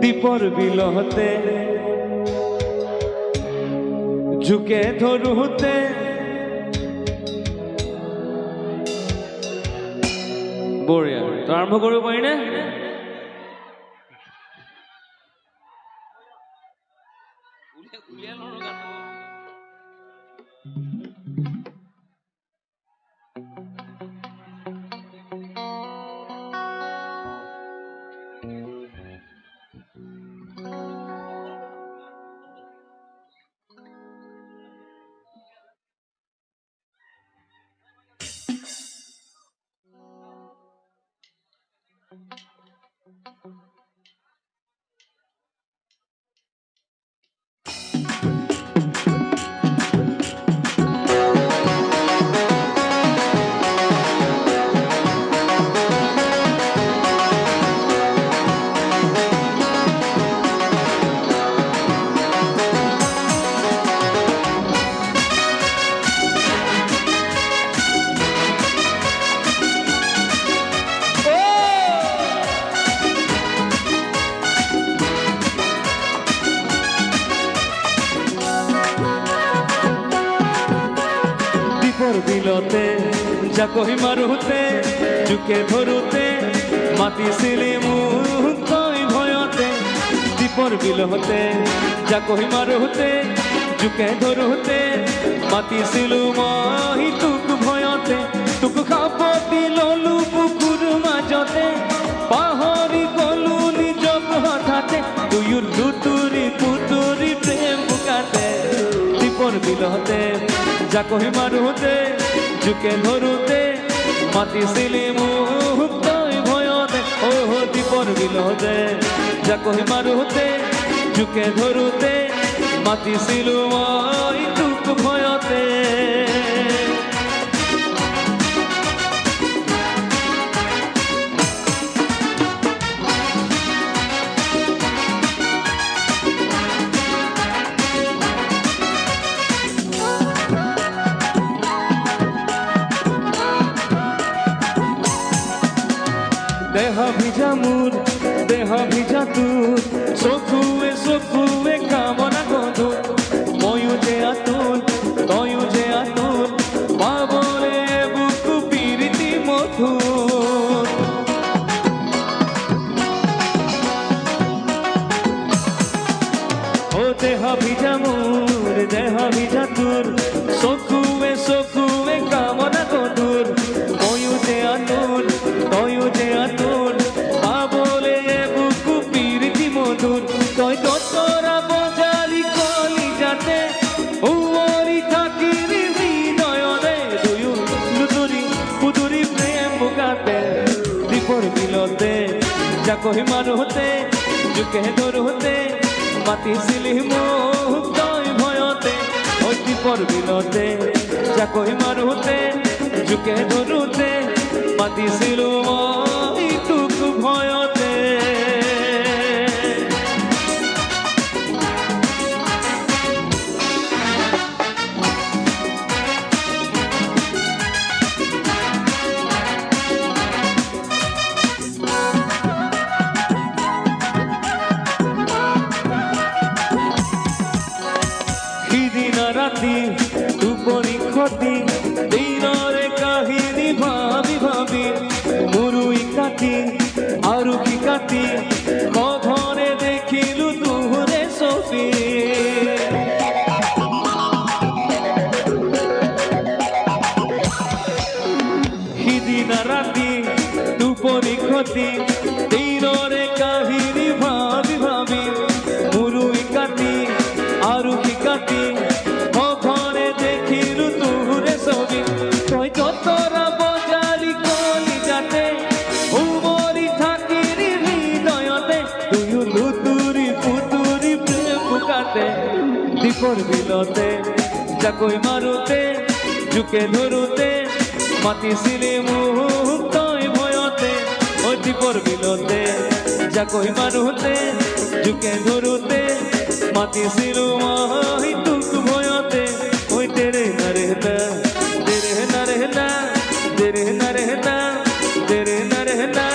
দীপর বিলহতে ঝুঁকে ধরুতে বঢ়িয়া তো আৰম্ভ কৰিব পাৰি নে বিলতে জাকৈ মাৰোতে জুকে ধৰোতে মাতিছিলি মোক তই ভয়তে দীপৰ বিলতে জাকৈ মাৰোতে জুকে ধৰোতে মাতিছিলো মই তোক ভয়তে তোক খাপতি ললো বুকুৰ মাজতে পাহৰি গলো নিজক হঠাতে দুয়ো লুতুৰি পুতুৰি প্ৰেম বুকাতে দীপৰ বিলতে জাকৈ মাৰোতে জুকে ধৰোতে মাতিছিলি মোক তই ভয়তে দীপৰ বিলতে জাকৈ মাৰোতে জুকে ধৰোতে মাতিছিলো মই তোক ভয়তে দেহ ভিজা মোৰ দেহ ভিজা তোৰ চকুৱে কামনা গধু ময়ো যে আতুল তয়ো যে আতুল পাবলে বুকু পিৰিতি মধুৰ ও দেহ ভিজা মোৰ দেহ ভিজা তোৰ চকুৱে কামনা গধুৰ ময়ো যে আতুল তয়ো যে আতুল পাবলে বুকু পিৰিতি মধুৰ তই তৰা বজালি কলি যাতে উমৰি থাকিলি হৃদয়তে দুয়ো লুতুৰি পুতুৰি প্ৰেম বুকাতে দীপৰ বিলতে জাকৈ মাৰোতে জুকে ধৰোতে মাতিছিলি মোক তই ভয়তে দীপৰ বিলতে জাকৈ মাৰোতে জুকে ধৰোতে মাতিছিলো মই তোক ভয়তে সিদিনা ৰাতি টোপনি খতি দিনৰে কাহিনী ভাবি ভাবি মুৰুই কাটি আৰু কি কাটি মঘৰে দেখিলো তোৰে ছবি সিদিনা ৰাতি টোপনি খতি দিনৰে কাহিনী ভাবি ভাবি মুৰুই কাটি আৰু কি কাটি মঘৰে দেখিলো তোৰে ছবি তই তৰা বজালি কলি যাতে উমৰি থাকিলি হৃদয়তে দুয়ো লুতুৰি পুতুৰি প্ৰেম বুকাতে দীপৰ বিলতে জাকৈ মাৰোতে জুকে ধৰোতে মাতিছিলি মোক তই ভয়তে দীপৰ বিলতে জাকৈ মাৰোতে জুকে ধৰোতে মাতিছিলো মই তোক ভয়তে তেৰে না রে না তেৰে না রে না তেৰে না রে না তেৰে না রে না